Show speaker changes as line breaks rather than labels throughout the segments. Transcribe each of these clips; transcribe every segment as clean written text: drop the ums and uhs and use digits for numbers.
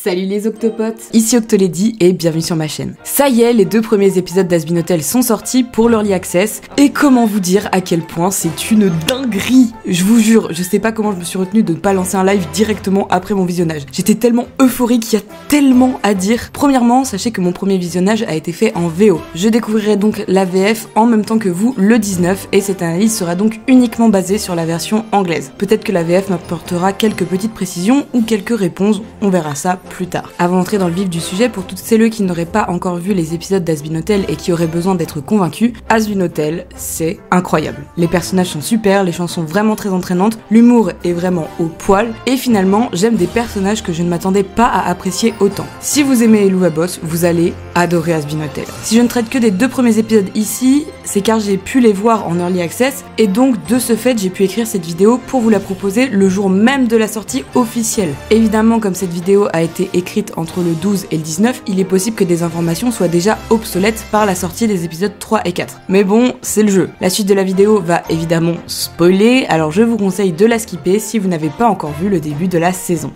Salut les octopotes, ici Octolady et bienvenue sur ma chaîne. Ça y est, les 2 premiers épisodes d'Has Been Hotel sont sortis pour l'Early Access et comment vous dire à quel point c'est une dinguerie. Je vous jure, je sais pas comment je me suis retenue de ne pas lancer un live directement après mon visionnage. J'étais tellement euphorique, il y a tellement à dire. Premièrement, sachez que mon premier visionnage a été fait en VO. Je découvrirai donc la VF en même temps que vous le 19 et cette analyse sera donc uniquement basée sur la version anglaise. Peut-être que la VF m'apportera quelques petites précisions ou quelques réponses, on verra ça plus tard. Avant d'entrer dans le vif du sujet, pour toutes celles qui n'auraient pas encore vu les épisodes d'Has Been Hotel et qui auraient besoin d'être convaincus, Has Been Hotel, c'est incroyable. Les personnages sont super, les chansons vraiment très entraînantes, l'humour est vraiment au poil, et finalement, j'aime des personnages que je ne m'attendais pas à apprécier autant. Si vous aimez Helluva Boss, vous allez adorer Has Been Hotel. Si je ne traite que des 2 premiers épisodes ici, c'est car j'ai pu les voir en Early Access, et donc de ce fait, j'ai pu écrire cette vidéo pour vous la proposer le jour même de la sortie officielle. Évidemment, comme cette vidéo a été écrite entre le 12 et le 19, il est possible que des informations soient déjà obsolètes par la sortie des épisodes 3 et 4. Mais bon, c'est le jeu. La suite de la vidéo va évidemment spoiler, alors je vous conseille de la skipper si vous n'avez pas encore vu le début de la saison.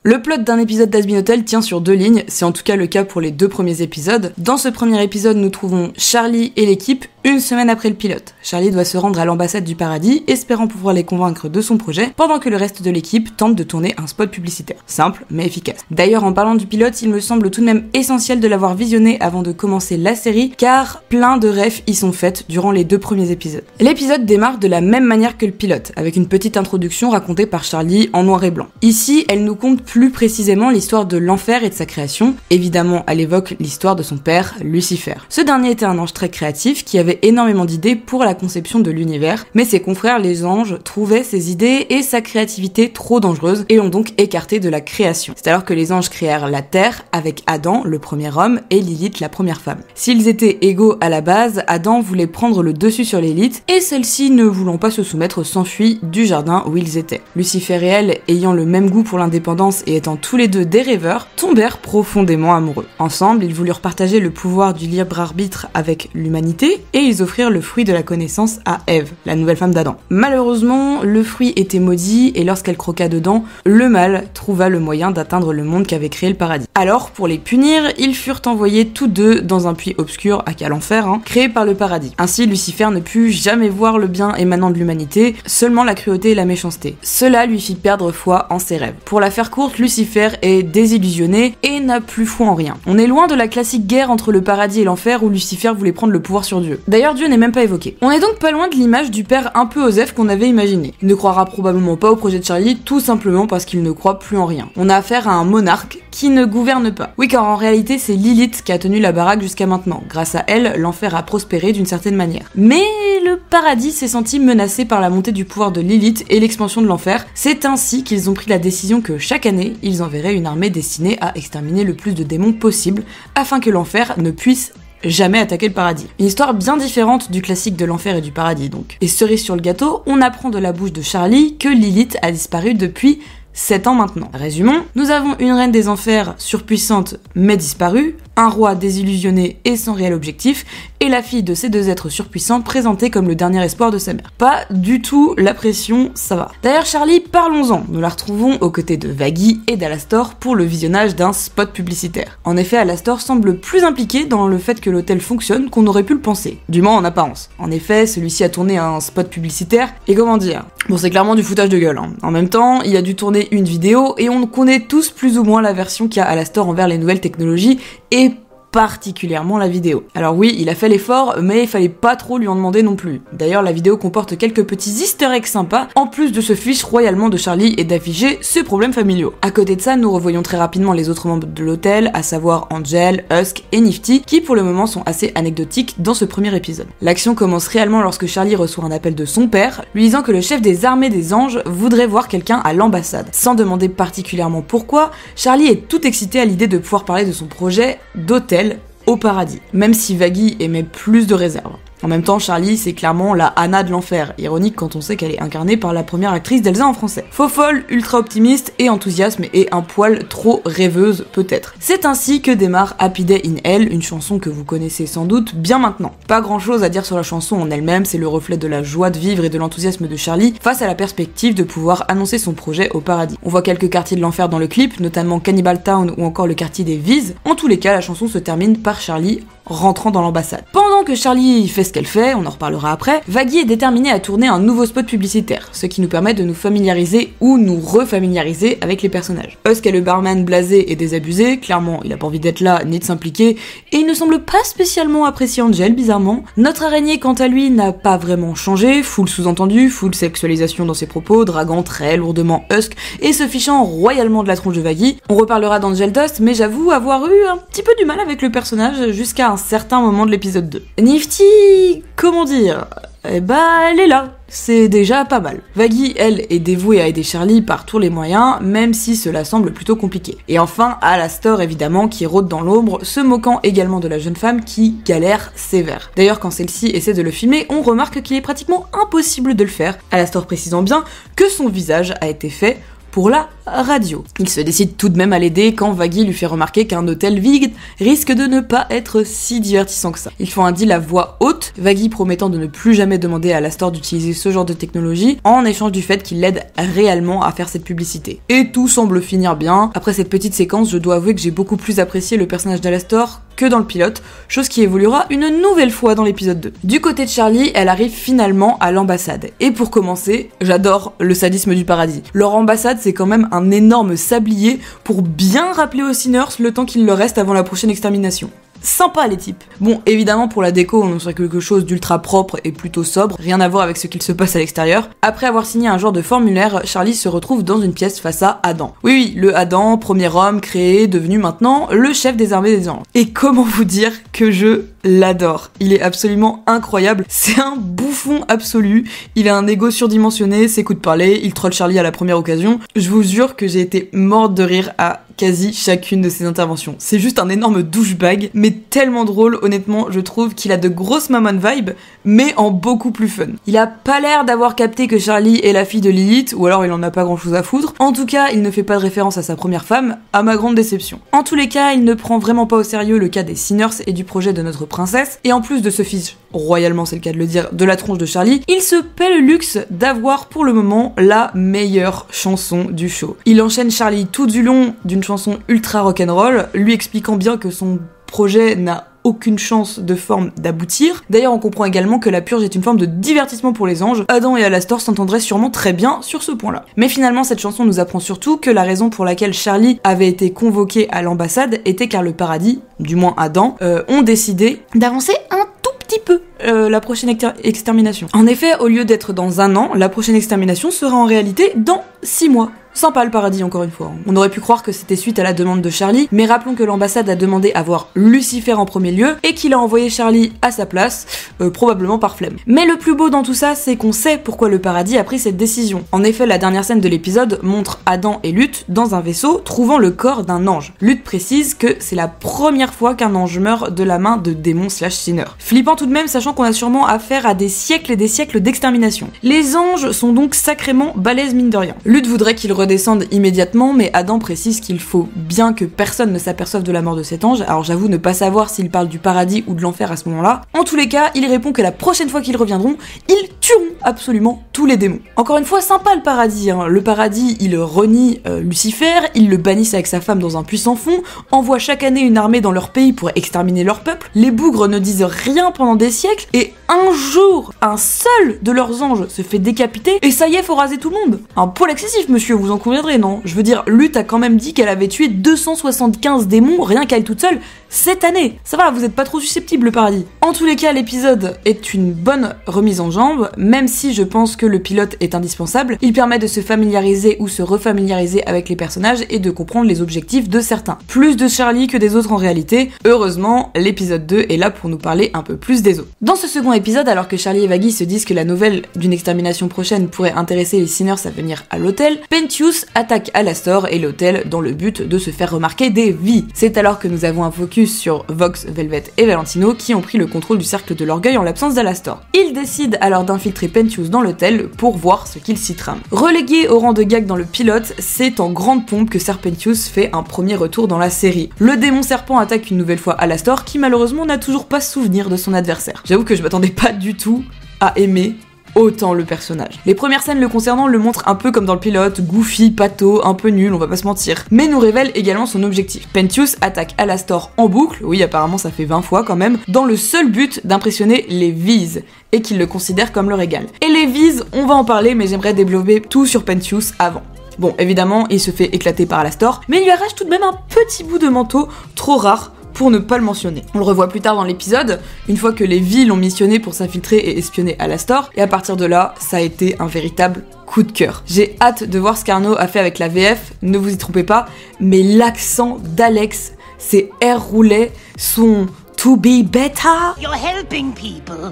Le plot d'un épisode d'Has Been Hotel tient sur 2 lignes, c'est en tout cas le cas pour les 2 premiers épisodes. Dans ce premier épisode, nous trouvons Charlie et l'équipe une semaine après le pilote. Charlie doit se rendre à l'ambassade du paradis, espérant pouvoir les convaincre de son projet, pendant que le reste de l'équipe tente de tourner un spot publicitaire. Simple, mais efficace. D'ailleurs, en parlant du pilote, il me semble tout de même essentiel de l'avoir visionné avant de commencer la série, car plein de refs y sont faites durant les 2 premiers épisodes. L'épisode démarre de la même manière que le pilote, avec une petite introduction racontée par Charlie en noir et blanc. Ici, elle nous compte plus précisément l'histoire de l'enfer et de sa création. Évidemment, elle évoque l'histoire de son père, Lucifer. Ce dernier était un ange très créatif qui avait énormément d'idées pour la conception de l'univers, mais ses confrères les anges trouvaient ses idées et sa créativité trop dangereuses et l'ont donc écarté de la création. C'est alors que les anges créèrent la terre avec Adam, le premier homme, et Lilith, la première femme. S'ils étaient égaux à la base, Adam voulait prendre le dessus sur Lilith et celle-ci, ne voulant pas se soumettre, s'enfuit du jardin où ils étaient. Lucifer et elle, ayant le même goût pour l'indépendance et étant tous les deux des rêveurs, tombèrent profondément amoureux. Ensemble, ils voulurent partager le pouvoir du libre arbitre avec l'humanité et ils offrirent le fruit de la connaissance à Ève, la nouvelle femme d'Adam. Malheureusement, le fruit était maudit et lorsqu'elle croqua dedans, le mal trouva le moyen d'atteindre le monde qu'avait créé le paradis. Alors, pour les punir, ils furent envoyés tous deux dans un puits obscur, aka l'enfer, créé par le paradis. Ainsi, Lucifer ne put jamais voir le bien émanant de l'humanité, seulement la cruauté et la méchanceté. Cela lui fit perdre foi en ses rêves. Pour la faire courte, Lucifer est désillusionné et n'a plus foi en rien. On est loin de la classique guerre entre le paradis et l'enfer où Lucifer voulait prendre le pouvoir sur Dieu. D'ailleurs, Dieu n'est même pas évoqué. On est donc pas loin de l'image du père un peu Osef qu'on avait imaginé. Il ne croira probablement pas au projet de Charlie, tout simplement parce qu'il ne croit plus en rien. On a affaire à un monarque qui ne gouverne pas. Oui, car en réalité, c'est Lilith qui a tenu la baraque jusqu'à maintenant. Grâce à elle, l'enfer a prospéré d'une certaine manière. Mais le paradis s'est senti menacé par la montée du pouvoir de Lilith et l'expansion de l'enfer. C'est ainsi qu'ils ont pris la décision que chaque année, ils enverraient une armée destinée à exterminer le plus de démons possible, afin que l'enfer ne puisse jamais attaquer le paradis. Une histoire bien différente du classique de l'enfer et du paradis donc. Et cerise sur le gâteau, on apprend de la bouche de Charlie que Lilith a disparu depuis 7 ans maintenant. Résumons, nous avons une reine des enfers surpuissante mais disparue, un roi désillusionné et sans réel objectif, et la fille de ces 2 êtres surpuissants présentée comme le dernier espoir de sa mère. Pas du tout la pression, ça va. D'ailleurs Charlie, parlons-en. Nous la retrouvons aux côtés de Vaggie et d'Alastor pour le visionnage d'un spot publicitaire. En effet, Alastor semble plus impliqué dans le fait que l'hôtel fonctionne qu'on aurait pu le penser, du moins en apparence. En effet, celui-ci a tourné un spot publicitaire, et comment dire, bon, c'est clairement du foutage de gueule. En même temps, il a dû tourner une vidéo, et on connaît tous plus ou moins la version qu'a Alastor envers les nouvelles technologies, et particulièrement la vidéo. Alors oui, il a fait l'effort, mais il fallait pas trop lui en demander non plus. D'ailleurs, la vidéo comporte quelques petits easter eggs sympas, en plus de se fiche royalement de Charlie et d'afficher ses problèmes familiaux. À côté de ça, nous revoyons très rapidement les autres membres de l'hôtel, à savoir Angel, Husk et Nifty, qui pour le moment sont assez anecdotiques dans ce premier épisode. L'action commence réellement lorsque Charlie reçoit un appel de son père, lui disant que le chef des armées des anges voudrait voir quelqu'un à l'ambassade. Sans demander particulièrement pourquoi, Charlie est tout excité à l'idée de pouvoir parler de son projet d'hôtel au paradis, même si Vaggie émet plus de réserves. En même temps, Charlie, c'est clairement la Anna de l'enfer, ironique quand on sait qu'elle est incarnée par la première actrice d'Elsa en français. Faux folle, ultra optimiste et enthousiasme et un poil trop rêveuse peut-être. C'est ainsi que démarre Happy Day in Hell, une chanson que vous connaissez sans doute bien maintenant. Pas grand chose à dire sur la chanson en elle-même, c'est le reflet de la joie de vivre et de l'enthousiasme de Charlie face à la perspective de pouvoir annoncer son projet au paradis. On voit quelques quartiers de l'enfer dans le clip, notamment Cannibal Town ou encore le quartier des Viz. En tous les cas, la chanson se termine par Charlie rentrant dans l'ambassade. Pendant que Charlie fait ce qu'elle fait, on en reparlera après, Vaggie est déterminée à tourner un nouveau spot publicitaire, ce qui nous permet de nous familiariser ou nous refamiliariser avec les personnages. Husk est le barman blasé et désabusé, clairement il a pas envie d'être là ni de s'impliquer, et il ne semble pas spécialement apprécier Angel, bizarrement. Notre araignée, quant à lui, n'a pas vraiment changé, full sous-entendu, full sexualisation dans ses propos, draguant très lourdement Husk et se fichant royalement de la tronche de Vaggie. On reparlera d'Angel Dust, mais j'avoue avoir eu un petit peu du mal avec le personnage jusqu'à un certain moment de l'épisode 2. Nifty, comment dire, elle est là. C'est déjà pas mal. Vaggie, elle, est dévouée à aider Charlie par tous les moyens, même si cela semble plutôt compliqué. Et enfin, Alastor, évidemment, qui rôde dans l'ombre, se moquant également de la jeune femme qui galère sévère. D'ailleurs, quand celle-ci essaie de le filmer, on remarque qu'il est pratiquement impossible de le faire, Alastor précisant bien que son visage a été fait pour la radio. Il se décide tout de même à l'aider quand Vaggie lui fait remarquer qu'un hôtel vide risque de ne pas être si divertissant que ça. Ils font un deal à voix haute, Vaggie promettant de ne plus jamais demander à Alastor d'utiliser ce genre de technologie en échange du fait qu'il l'aide réellement à faire cette publicité. Et tout semble finir bien. Après cette petite séquence, je dois avouer que j'ai beaucoup plus apprécié le personnage d'Alastor que dans le pilote, chose qui évoluera une nouvelle fois dans l'épisode 2. Du côté de Charlie, elle arrive finalement à l'ambassade. Et pour commencer, j'adore le sadisme du paradis. Leur ambassade, c'est quand même un énorme sablier pour bien rappeler aux Sinners le temps qu'il leur reste avant la prochaine extermination. Sympa les types. Bon, évidemment pour la déco, on serait quelque chose d'ultra propre et plutôt sobre, rien à voir avec ce qu'il se passe à l'extérieur. Après avoir signé un genre de formulaire, Charlie se retrouve dans une pièce face à Adam. Oui, le Adam, premier homme créé, devenu maintenant le chef des armées des anges. Et comment vous dire que je l'adore. Il est absolument incroyable, c'est un bouffon absolu, il a un ego surdimensionné, ses coups de parler, il troll Charlie à la première occasion. Je vous jure que j'ai été morte de rire à quasi chacune de ses interventions. C'est juste un énorme douchebag, mais tellement drôle, honnêtement, je trouve qu'il a de grosses maman vibes, mais en beaucoup plus fun. Il a pas l'air d'avoir capté que Charlie est la fille de Lilith, ou alors il en a pas grand chose à foutre. En tout cas, il ne fait pas de référence à sa première femme, à ma grande déception. En tous les cas, il ne prend vraiment pas au sérieux le cas des Sinners et du projet de notre princesse, et en plus de se fiche royalement, c'est le cas de le dire, de la tronche de Charlie, il se paie le luxe d'avoir pour le moment la meilleure chanson du show. Il enchaîne Charlie tout du long d'une chanson ultra rock'n'roll, lui expliquant bien que son projet n'a aucune chance de forme d'aboutir. D'ailleurs, on comprend également que la purge est une forme de divertissement pour les anges. Adam et Alastor s'entendraient sûrement très bien sur ce point-là. Mais finalement, cette chanson nous apprend surtout que la raison pour laquelle Charlie avait été convoqué à l'ambassade était car le paradis, du moins Adam, ont décidé d'avancer un tout petit peu la prochaine extermination. En effet, au lieu d'être dans 1 an, la prochaine extermination sera en réalité dans 6 mois. Sympa le paradis, encore une fois. On aurait pu croire que c'était suite à la demande de Charlie, mais rappelons que l'ambassade a demandé à voir Lucifer en premier lieu et qu'il a envoyé Charlie à sa place, probablement par flemme. Mais le plus beau dans tout ça, c'est qu'on sait pourquoi le paradis a pris cette décision. En effet, la dernière scène de l'épisode montre Adam et Luth dans un vaisseau trouvant le corps d'un ange. Luth précise que c'est la première fois qu'un ange meurt de la main de démon/sinner. Flippant tout de même, sachant qu'on a sûrement affaire à des siècles et des siècles d'extermination. Les anges sont donc sacrément balèzes mine de rien. Luth voudrait qu'ils redescendent immédiatement, mais Adam précise qu'il faut bien que personne ne s'aperçoive de la mort de cet ange. Alors j'avoue ne pas savoir s'il parle du paradis ou de l'enfer à ce moment-là. En tous les cas, il répond que la prochaine fois qu'ils reviendront, ils tueront absolument tous les démons. Encore une fois, sympa le paradis, hein. Le paradis, il renie Lucifer, ils le bannissent avec sa femme dans un puissant fond, envoie chaque année une armée dans leur pays pour exterminer leur peuple, les bougres ne disent rien pendant des siècles, et un jour, un seul de leurs anges se fait décapiter, et ça y est, faut raser tout le monde. Un poil excessif, monsieur, vous en conviendrez, non? Je veux dire, Luth a quand même dit qu'elle avait tué 275 démons, rien qu'elle toute seule, cette année. Ça va, vous êtes pas trop susceptible, le paradis. En tous les cas, l'épisode est une bonne remise en jambe, même si je pense que le pilote est indispensable. Il permet de se familiariser ou se refamiliariser avec les personnages et de comprendre les objectifs de certains. Plus de Charlie que des autres en réalité. Heureusement, l'épisode 2 est là pour nous parler un peu plus des autres. Dans ce second épisode, alors que Charlie et Vaggie se disent que la nouvelle d'une extermination prochaine pourrait intéresser les Sinners à venir à l'hôtel, Pentu Pentious attaque Alastor et l'hôtel dans le but de se faire remarquer des vies. C'est alors que nous avons un focus sur Vox, Velvet et Valentino qui ont pris le contrôle du cercle de l'orgueil en l'absence d'Alastor. Ils décident alors d'infiltrer Pentious dans l'hôtel pour voir ce qu'il s'y trame. Relégué au rang de gag dans le pilote, c'est en grande pompe que Sir Pentious fait un premier retour dans la série. Le démon serpent attaque une nouvelle fois Alastor qui malheureusement n'a toujours pas souvenir de son adversaire. J'avoue que je m'attendais pas du tout à aimer autant le personnage. Les premières scènes le concernant le montrent un peu comme dans le pilote, goofy, pâteau, un peu nul, on va pas se mentir, mais nous révèle également son objectif. Pentious attaque Alastor en boucle, oui apparemment ça fait 20 fois quand même, dans le seul but d'impressionner les V's, et qu'il le considère comme leur égal. Et les V's, on va en parler, mais j'aimerais développer tout sur Pentious avant. Bon, évidemment, il se fait éclater par Alastor, mais il lui arrache tout de même un petit bout de manteau, trop rare, pour ne pas le mentionner. On le revoit plus tard dans l'épisode, une fois que les villes l'ont missionné pour s'infiltrer et espionner Alastor, et à partir de là, ça a été un véritable coup de cœur. J'ai hâte de voir ce qu'Arnaud a fait avec la VF, ne vous y trompez pas, mais l'accent d'Alex, ses airs roulés, son to be better.
You're helping people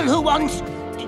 who want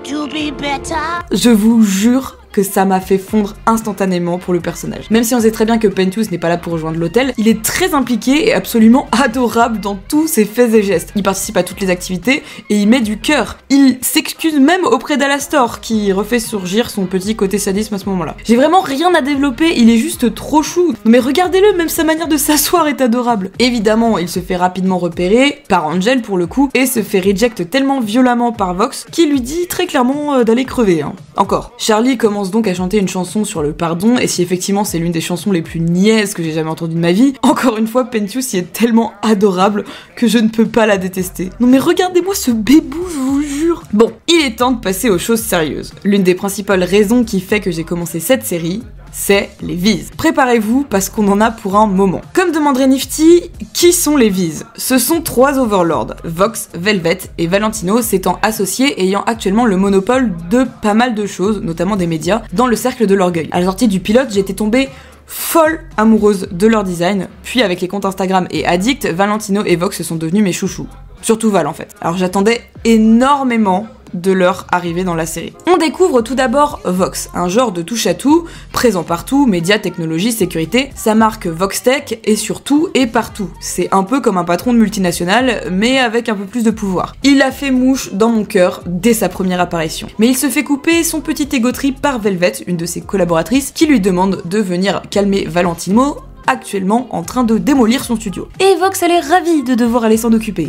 to be better.
Je vous jure que ça m'a fait fondre instantanément pour le personnage. Même si on sait très bien que Pentious n'est pas là pour rejoindre l'hôtel, il est très impliqué et absolument adorable dans tous ses faits et gestes. Il participe à toutes les activités et il met du cœur. Il s'excuse même auprès d'Alastor qui refait surgir son petit côté sadisme à ce moment-là. J'ai vraiment rien à développer, il est juste trop chou. Mais regardez-le, même sa manière de s'asseoir est adorable. Évidemment, il se fait rapidement repérer, par Angel pour le coup, et se fait reject tellement violemment par Vox qui lui dit très clairement d'aller crever. Encore. Charlie commence donc à chanter une chanson sur le pardon, et si effectivement c'est l'une des chansons les plus niaises que j'ai jamais entendues de ma vie, encore une fois Pentious y est tellement adorable que je ne peux pas la détester. Non mais regardez-moi ce bébou, je vous jure. Bon, il est temps de passer aux choses sérieuses. L'une des principales raisons qui fait que j'ai commencé cette série, c'est les V's. Préparez-vous parce qu'on en a pour un moment. Comme demanderait Nifty, qui sont les V's? Ce sont 3 overlords, Vox, Velvet et Valentino, s'étant associés et ayant actuellement le monopole de pas mal de choses, notamment des médias, dans le cercle de l'orgueil. À la sortie du pilote, j'étais tombée folle amoureuse de leur design, puis avec les comptes Instagram et Addict, Valentino et Vox sont devenus mes chouchous. Surtout Val en fait. Alors j'attendais énormément de leur arrivée dans la série. On découvre tout d'abord Vox, un genre de touche-à-tout, présent partout, médias, technologie, sécurité. Sa marque VoxTech est surtout et partout. C'est un peu comme un patron de multinationale, mais avec un peu plus de pouvoir. Il a fait mouche dans mon cœur dès sa première apparition. Mais il se fait couper son petit ego trip par Velvet, une de ses collaboratrices, qui lui demande de venir calmer Valentino, actuellement en train de démolir son studio. Et Vox, elle est ravie de devoir aller s'en occuper.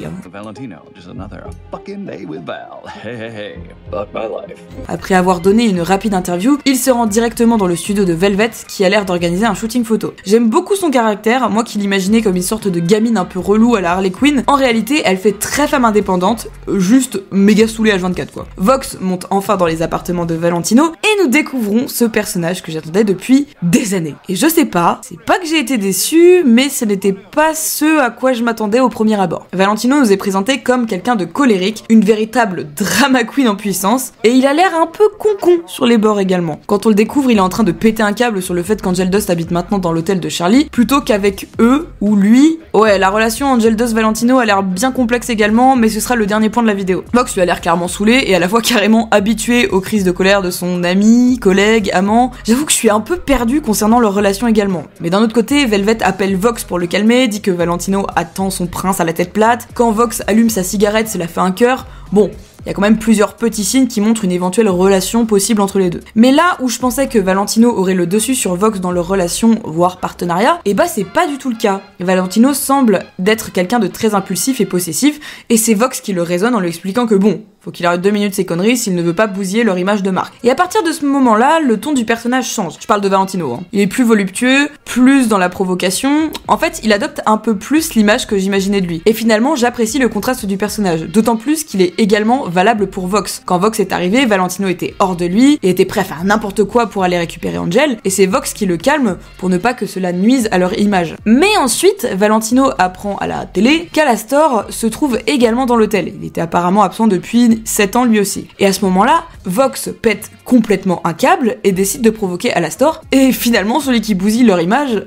Après avoir donné une rapide interview, il se rend directement dans le studio de Velvet qui a l'air d'organiser un shooting photo. J'aime beaucoup son caractère, moi qui l'imaginais comme une sorte de gamine un peu relou à la Harley Quinn. En réalité, elle fait très femme indépendante, juste méga saoulée H24 quoi. Vox monte enfin dans les appartements de Valentino et nous découvrons ce personnage que j'attendais depuis des années. Et je sais pas, c'est pas que j'ai été déçue, mais ce n'était pas ce à quoi je m'attendais au premier abord. Valentino nous est présenté comme quelqu'un de colérique, une véritable drama queen en puissance, et il a l'air un peu con sur les bords également. Quand on le découvre, il est en train de péter un câble sur le fait qu'Angel Dust habite maintenant dans l'hôtel de Charlie, plutôt qu'avec eux ou lui. Ouais, la relation Angel Dust-Valentino a l'air bien complexe également, mais ce sera le dernier point de la vidéo. Vox lui a l'air clairement saoulé et à la fois carrément habitué aux crises de colère de son ami, collègue, amant. J'avoue que je suis un peu perdue concernant leur relation également. Mais d'un autre côté, Velvet appelle Vox pour le calmer, dit que Valentino attend son prince à la tête plate. Quand Vox allume sa cigarette, cela fait un cœur. Bon, il y a quand même plusieurs petits signes qui montrent une éventuelle relation possible entre les deux. Mais là où je pensais que Valentino aurait le dessus sur Vox dans leur relation, voire partenariat, et bah c'est pas du tout le cas. Valentino semble d'être quelqu'un de très impulsif et possessif, et c'est Vox qui le raisonne en lui expliquant que bon, faut qu'il arrête 2 minutes ses conneries s'il ne veut pas bousiller leur image de marque. Et à partir de ce moment-là, le ton du personnage change. Je parle de Valentino. Il est plus voluptueux, plus dans la provocation. En fait, il adopte un peu plus l'image que j'imaginais de lui. Et finalement, j'apprécie le contraste du personnage. D'autant plus qu'il est également valable pour Vox. Quand Vox est arrivé, Valentino était hors de lui et était prêt à faire n'importe quoi pour aller récupérer Angel. Et c'est Vox qui le calme pour ne pas que cela nuise à leur image. Mais ensuite, Valentino apprend à la télé qu'Alastor se trouve également dans l'hôtel. Il était apparemment absent depuis Kevin, 7 ans lui aussi. Et à ce moment-là, Vox pète complètement un câble et décide de provoquer Alastor, et finalement celui qui bousille leur image,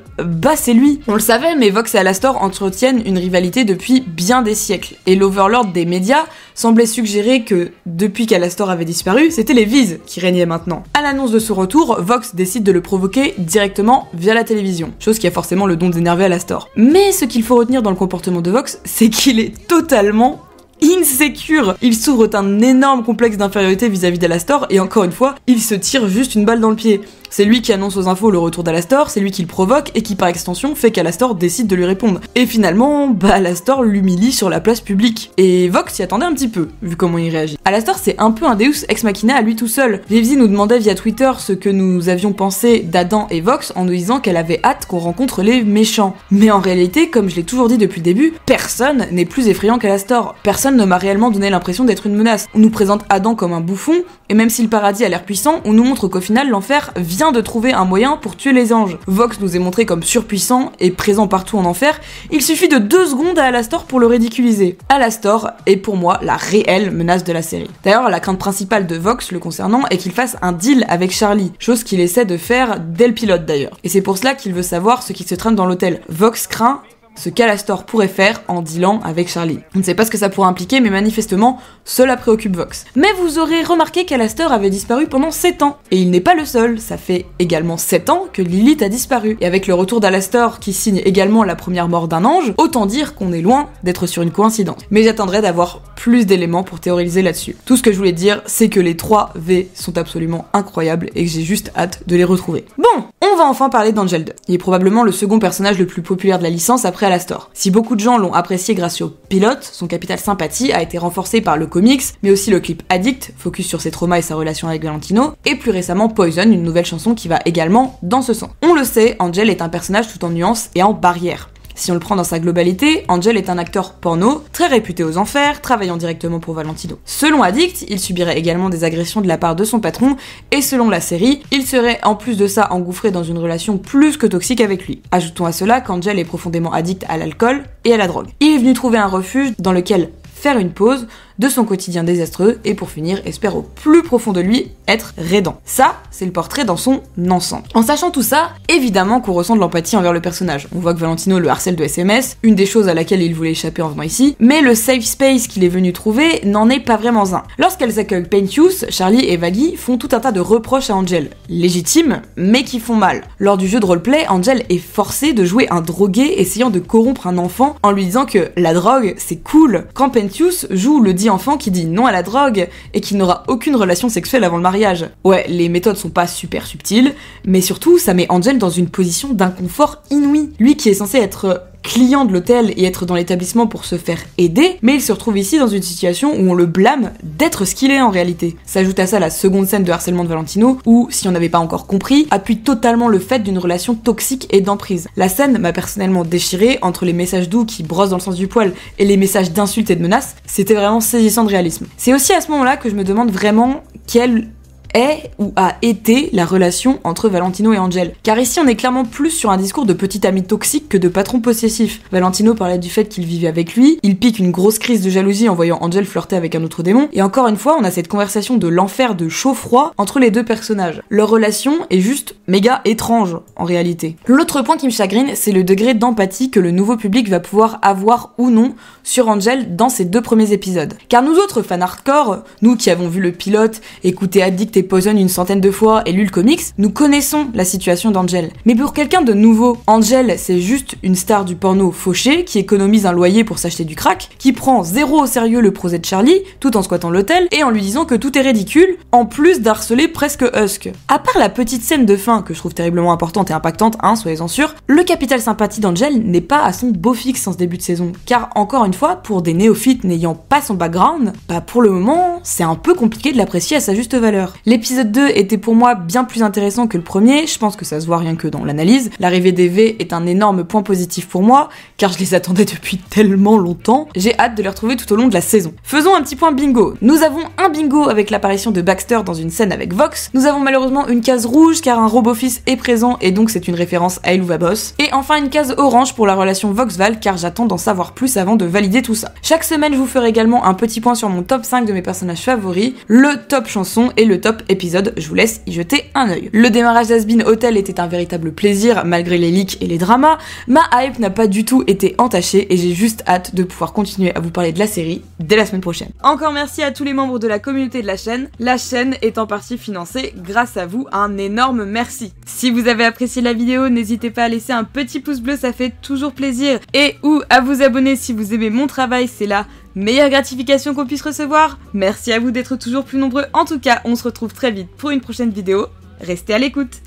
c'est lui. On le savait, mais Vox et Alastor entretiennent une rivalité depuis bien des siècles, et l'Overlord des médias semblait suggérer que, depuis qu'Alastor avait disparu, c'était les Viz qui régnaient maintenant. À l'annonce de son retour, Vox décide de le provoquer directement via la télévision, chose qui a forcément le don d'énerver Alastor. Mais ce qu'il faut retenir dans le comportement de Vox, c'est qu'il est totalement insécure. Il s'ouvre un énorme complexe d'infériorité vis-à-vis d'Alastor, et encore une fois, il se tire juste une balle dans le pied. C'est lui qui annonce aux infos le retour d'Alastor, c'est lui qui le provoque, et qui par extension fait qu'Alastor décide de lui répondre. Et finalement, Alastor l'humilie sur la place publique. Et Vox s'y attendait un petit peu, vu comment il réagit. Alastor, c'est un peu un Deus ex machina à lui tout seul. Vivzi nous demandait via Twitter ce que nous avions pensé d'Adam et Vox en nous disant qu'elle avait hâte qu'on rencontre les méchants. Mais en réalité, comme je l'ai toujours dit depuis le début, personne n'est plus effrayant qu'Alastor. Personne ne m'a réellement donné l'impression d'être une menace. On nous présente Adam comme un bouffon, et même si le paradis a l'air puissant, on nous montre qu'au final, l'enfer vient de trouver un moyen pour tuer les anges. Vox nous est montré comme surpuissant et présent partout en enfer, il suffit de 2 secondes à Alastor pour le ridiculiser. Alastor est pour moi la réelle menace de la série. D'ailleurs, la crainte principale de Vox le concernant est qu'il fasse un deal avec Charlie, chose qu'il essaie de faire dès le pilote d'ailleurs. Et c'est pour cela qu'il veut savoir ce qui se trame dans l'hôtel. Vox craint ce qu'Alastor pourrait faire en dealant avec Charlie. On ne sait pas ce que ça pourrait impliquer, mais manifestement, cela préoccupe Vox. Mais vous aurez remarqué qu'Alastor avait disparu pendant 7 ans. Et il n'est pas le seul, ça fait également 7 ans que Lilith a disparu. Et avec le retour d'Alastor, qui signe également la première mort d'un ange, autant dire qu'on est loin d'être sur une coïncidence. Mais j'attendrai d'avoir plus d'éléments pour théoriser là-dessus. Tout ce que je voulais dire, c'est que les 3 V sont absolument incroyables et que j'ai juste hâte de les retrouver. Bon, on va enfin parler d'Angel 2. Il est probablement le second personnage le plus populaire de la licence après Alastor. Si beaucoup de gens l'ont apprécié grâce au pilote, son capital sympathie a été renforcé par le comics, mais aussi le clip Addict, focus sur ses traumas et sa relation avec Valentino, et plus récemment Poison, une nouvelle chanson qui va également dans ce sens. On le sait, Angel est un personnage tout en nuances et en barrières. Si on le prend dans sa globalité, Angel est un acteur porno, très réputé aux enfers, travaillant directement pour Valentino. Selon Addict, il subirait également des agressions de la part de son patron, et selon la série, il serait en plus de ça engouffré dans une relation plus que toxique avec lui. Ajoutons à cela qu'Angel est profondément addict à l'alcool et à la drogue. Il est venu trouver un refuge dans lequel faire une pause de son quotidien désastreux et pour finir, espère au plus profond de lui être rédent. Ça, c'est le portrait dans son ensemble. En sachant tout ça, évidemment qu'on ressent de l'empathie envers le personnage. On voit que Valentino le harcèle de SMS, une des choses à laquelle il voulait échapper en venant ici, mais le safe space qu'il est venu trouver n'en est pas vraiment un. Lorsqu'elles accueillent Pentious, Charlie et Vaggie font tout un tas de reproches à Angel, légitimes, mais qui font mal. Lors du jeu de roleplay, Angel est forcé de jouer un drogué essayant de corrompre un enfant en lui disant que la drogue, c'est cool, quand Pentious joue le dit enfant qui dit non à la drogue et qui n'aura aucune relation sexuelle avant le mariage. Ouais, les méthodes sont pas super subtiles, mais surtout ça met Angel dans une position d'inconfort inouï. Lui qui est censé être client de l'hôtel et être dans l'établissement pour se faire aider, mais il se retrouve ici dans une situation où on le blâme d'être ce qu'il est en réalité. S'ajoute à ça la seconde scène de harcèlement de Valentino, où, si on n'avait pas encore compris, appuie totalement le fait d'une relation toxique et d'emprise. La scène m'a personnellement déchiré entre les messages doux qui brossent dans le sens du poil et les messages d'insultes et de menaces, c'était vraiment saisissant de réalisme. C'est aussi à ce moment-là que je me demande vraiment quelle est ou a été la relation entre Valentino et Angel. Car ici on est clairement plus sur un discours de petit ami toxique que de patron possessif. Valentino parlait du fait qu'il vivait avec lui, il pique une grosse crise de jalousie en voyant Angel flirter avec un autre démon, et encore une fois on a cette conversation de l'enfer de chaud-froid entre les deux personnages. Leur relation est juste méga étrange en réalité. L'autre point qui me chagrine, c'est le degré d'empathie que le nouveau public va pouvoir avoir ou non sur Angel dans ces 2 premiers épisodes. Car nous autres fans hardcore, nous qui avons vu le pilote, écouté Addict et Poison une centaine de fois et lu le comics, nous connaissons la situation d'Angel. Mais pour quelqu'un de nouveau, Angel c'est juste une star du porno fauché qui économise un loyer pour s'acheter du crack, qui prend zéro au sérieux le projet de Charlie tout en squattant l'hôtel et en lui disant que tout est ridicule, en plus d'harceler presque Husk. À part la petite scène de fin que je trouve terriblement importante et impactante, soyez-en sûrs, le capital sympathie d'Angel n'est pas à son beau fixe en ce début de saison. Car encore une fois, pour des néophytes n'ayant pas son background, pour le moment, c'est un peu compliqué de l'apprécier à sa juste valeur. L'épisode 2 était pour moi bien plus intéressant que le premier, je pense que ça se voit rien que dans l'analyse. L'arrivée des V est un énorme point positif pour moi, car je les attendais depuis tellement longtemps. J'ai hâte de les retrouver tout au long de la saison. Faisons un petit point bingo. Nous avons un bingo avec l'apparition de Baxter dans une scène avec Vox. Nous avons malheureusement une case rouge car un RoboFils est présent et donc c'est une référence à Helluva Boss. Et enfin une case orange pour la relation Vox-Val car j'attends d'en savoir plus avant de valider tout ça. Chaque semaine je vous ferai également un petit point sur mon top 5 de mes personnages favoris, le top chanson et le top épisode. Je vous laisse y jeter un œil. Le démarrage d'Has-Been Hotel était un véritable plaisir malgré les leaks et les dramas. Ma hype n'a pas du tout été entachée et j'ai juste hâte de pouvoir continuer à vous parler de la série dès la semaine prochaine. Encore merci à tous les membres de la communauté de la chaîne. La chaîne est en partie financée grâce à vous, un énorme merci. Si vous avez apprécié la vidéo, n'hésitez pas à laisser un petit pouce bleu, ça fait toujours plaisir. Et ou à vous abonner si vous aimez mon travail, c'est la meilleure gratification qu'on puisse recevoir. Merci à vous d'être toujours plus nombreux. En tout cas, on se retrouve très vite pour une prochaine vidéo. Restez à l'écoute.